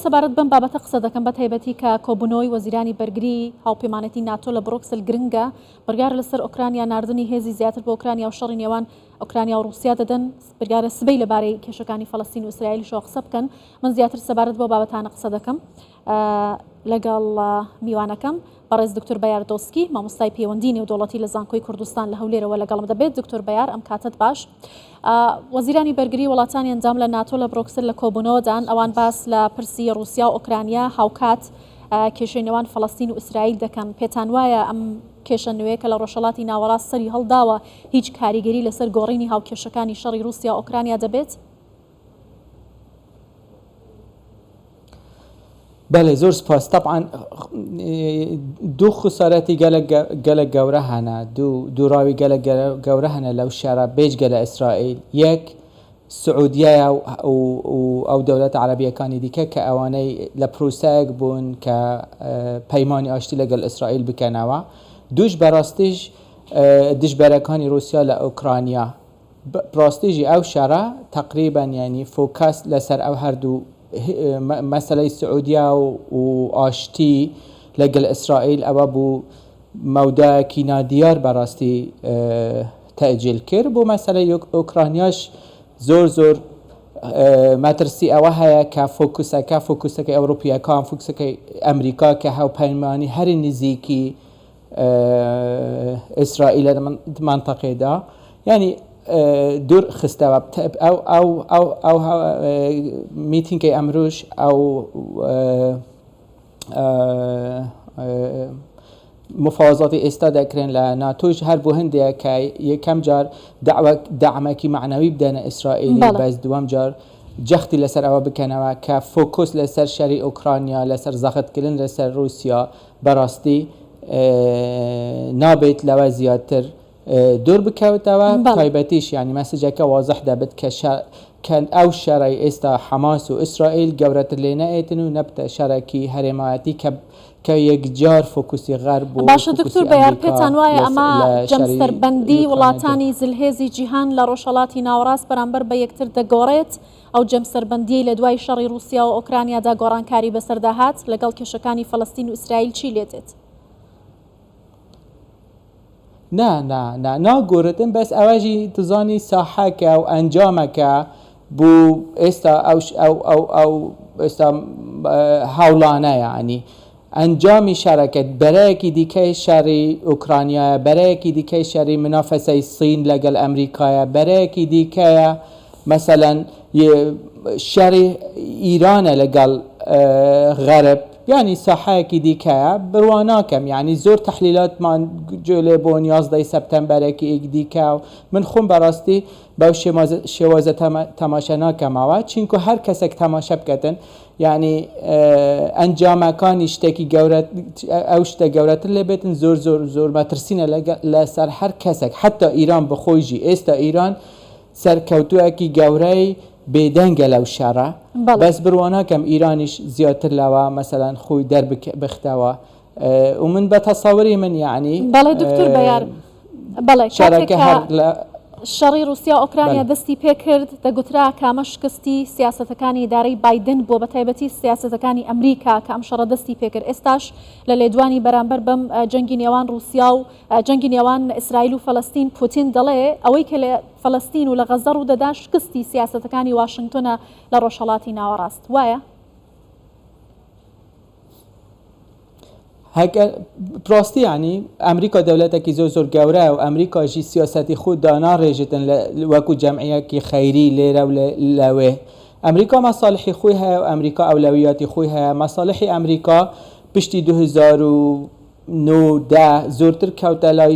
سەبارەت بەم بابەتە قسە دەکەم بە تایبەتی کە کۆبوونەوەی وەزیرانی بەرگری هاوپەیمانەتی ناتۆ لە بڕۆکسل گرنگە بڕیار لەسەر ئۆکرانیا ناردنی هێزی زیاتر بۆ ئۆکرانیا و شەڕی نێوان ئۆکرانیا و رووسیا دەدەن بڕیارە سبەی لەبارەی کێشەکانی فەڵەستین و ئیسرائیل شۆ قسە بکەن. من زیاتر سەبارەت بۆ بابەتانە قسە دەکەم لەگەڵ میوانەکەم بەڕێز دکتۆر بەیار دۆسکی مامۆستای پەیوەندی نێودەوڵەتی لە زانکۆی کوردستان لە هەولێرەوە لەگەڵم دەبێت. دکتۆر بەیار ئەم کاتت باش. وەزیرانی بەرگری وڵاتانی ئەنجام لە ناتۆ لە بڕۆکسل لە کۆبوونەوەدان ئەوان باس لە پرسی رووسیا و ئۆکرانیا هاوکات کێشەی نێوان فەڵەستین و ئیسرائیل دەکەن. پێتان وایە ئەم کێشە نوێیە کە لە ڕۆژهەڵاتی ناوەڕاست سەری هەڵداوە هیچ کاریگەری لەسەر گۆڕینی هاوکێشەکانی شەڕی رووسیا و ئۆکرانیا دەبێت؟ بله زۆر سپاس. طبعا دوو خسارەتی gelek گەورە هەنە دوو ڕاوی gelek گەورە هەنە لەو شارە بێجگە لە ئیسرائیل. یەک سعودیایە و ئەو دەوڵەتە عەرەبیەکانی دیکە کە ئەوانەی لە پرۆسەیەک بوون کە پەیمانی ئاشتی لەگەڵ ئیسرائیل بکەنەوە. دووش بەڕاستیش دژبەرەکانی رووسیا لە ئۆکرانیا. بڕاستیژی ئەو شارە تقریبا ینی فۆکەس لەسەر ئەو هەردوو مەسەلەی سعودیا و ئاشتی لەگەڵ ئیسرائیل ئەوە بوو مەودایەکی نادیار بەڕاستی تەئجیل کرد. بۆ مەسەلەی ئۆکرانیاش زۆر مەترسی ئەوە هەیە کە فۆکوسەکەی ئەوروپیەکان فۆکوسەکەی ئەمریکا کە هاوپەیمانی هەری نزیکی ئیسرائیلە منتەقەیەدا ینی دوور خستەوە. ئەو میتینگی ئەمروش ئەو مفاوضاتی ئێستا دەکرێن لە ناتۆش هەر بۆ هەندێک کە یەکەم جار دەعمێکی معنەوی بدەنە ئیسرائیلی بەس دووەم جار جەختی لەسەر ئەوە بکەنەوە کە فۆکوس لەسەر شەری ئۆکرانیا لەسەر زەختکردن لەسەر رووسیا بەڕاستی نابێت لەوە زیاتر دوور بکەوتەوە. تایبەتیش ینی مەسەجەکە وازح دەبێت کە ئەو شەڕی ئێستا حەماس و ئیسرائیل گەورەتر لێ نەئێتن و نەبتە شەڕێکی هەرێمایەتی کە یەکجار فۆکوسی غەرب بوو. باشە دکتۆر بەیار پێتان وایە ئەمە جەمسەربەندی وڵاتانی زلهێزی جیهان لە ڕۆژهەڵاتی ناوەڕاست بەرامبەر بە یەکتر دەگۆڕێت؟ ئەو جەمسەربەندی لە دوای شەڕی رووسیا و ئۆکرانیادا گۆڕانکاری بەسەرداهات لەگەڵ کێشەکانی فەڵەستین و ئیسرائیل چی لێتێت؟ ناگۆڕێتن بەس ئەوەژی دزانی ساحەکە و ئەنجامەکە بوو ئێستا ئێستا هەوڵانە ینی ئەنجامی شارەکەت بەرەیەکی دیکەی شاری ئۆکرانیا بەرەیەکی دیکەی شاری منافەسەی سین لەگەڵ ئەمریکایە بەرەیەکی دیکەیە مەسەلەن شاری ئیرانە لەگەڵ غەرب ینی ساحەیەکی دیکەیە بڕواناکەم ینی زۆر تەحلیلاتمان جێلێ بۆ 11 سەپتەمبەرێکی ئێک دیکە و من خۆم بەڕاستی بەو شێوازە تەماشا ناکەمەوە چینکە هەر کەسێک تەماشا بکەن ینی ئەنجامەکانی شتێکی ئەو شتە گەورەتر لێ بێتن زۆر مەترسینە لەسەر هەر کەسێک حتا ئیران بخۆیژی ئێستا ئیران سەرکەوتووەکی گەورەی بێدەنگە لەو شەڕە بەس بڕواناکەم ئیرانیش زیاتر لەوە مەسەلەن خۆی دەربختەوە و من بە تەسەوری من یعنی بەڵێ دکتۆر بەیار بەڵێ شەڕەکە هەر شەڕی رووسیا ئۆکرانیا دەستی پێکرد دەگوترا کامە شکستی سیاسەتەکانی ئیدارەی بایدن بۆ بە تایبەتی سیاسەتەکانی ئەمریکا کە ئەم شەڕە دەستی پێکرد. ئێستاش لە لێدوانی بەرامبەر بەم جەنگی نێوان رووسیا و جەنگی نێوان ئیسرائیل و فەڵەستین پوتین دەڵێ ئەوەی کە لە فەڵەستین و لە غەزە ڕوودەدا شکستی سیاسەتەکانی واشنگتۆنە لە ڕۆژهەڵاتی ناوەڕاست. وایە؟ پراستی ینی ئەمریکا دەوڵەتێکی زۆر گەورە و ئەمریکاژی سیاسەتی خود داناڕێژتن وەکو جەمعیەکی خەیری لێرە و لەوێ. ئەمریکا مەساڵحی خۆی هەیە و ئەمریکا ئەولەویاتی خۆی هەیە. مەساڵحی ئەمریکا پشتی 2009 زۆرتر کەوتە لای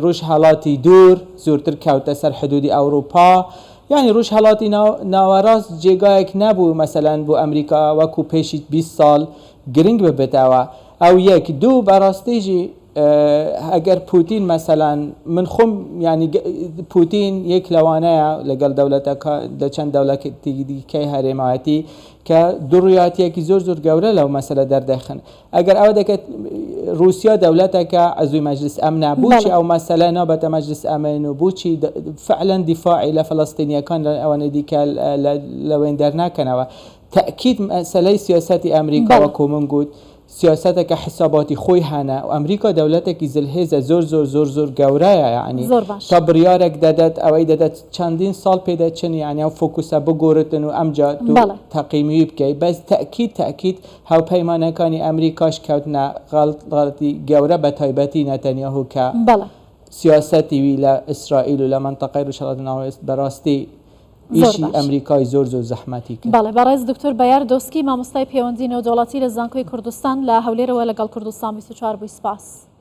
ڕۆژهەڵاتی دوور زۆرتر کەوتە سەر حدودی ئەوروپا ینی ڕۆژهەڵاتی ناوەڕاست جێگایەک نەبوو مەسەلەن بۆ ئەمریکا وەکو پێشی 20 ساڵ گرنگ ببێتەوە. ئەو یەک دوو بەڕاستیژی ئەگەر پوتین مەسەلەن من خۆم ینی پوتین یەک لەوانەیە لەگەڵ دەوڵەتەکە لە چەند دەوڵەتی دیکەی هەرێمایەتی کە دوڕوایەتیەکی زۆر گەورە لەو مەسەلە دەردەخن. ئەگەر ئەوە دەکەت رووسیا دەوڵەتەکە عەزوی مەجلس ئەمنە بۆچی ئەو مەسەلە نابەتە مەجلس ئەمن و بۆچی فعلا دیفاعی لە فەڵەستینیەکان ئەوانە دیکە لەوێن دەرناکەنەوە. تأكيد مسألة سياسة أمريكا وكومن قد سياستك حساباتي خوي هنا وأمريكا دولتك زلهزة زور جورايا يعني تبريارك دادت أو أي دادت چندين سال پیدا چن يعني أو فوكوسا بگورتن وأمجا تقييمي بكي بس تأكيد هاو پیمانه كاني أمريكاش كوتنا غلطي جورا بتايبتي نتنياهو ك سياستي ولا إسرائيل ولا منطقة رشالتنا براستي ایشی ئەمریکای زۆر زەحمەتی کرد. بەڵێ بەڕێز دکتۆر بەیار دۆسکی مامۆستای پەیوەندی نێودەوڵەتی لە زانکۆی کوردستان لە هەولێرەوە لەگەڵ کوردستان 24 بووی سپاس.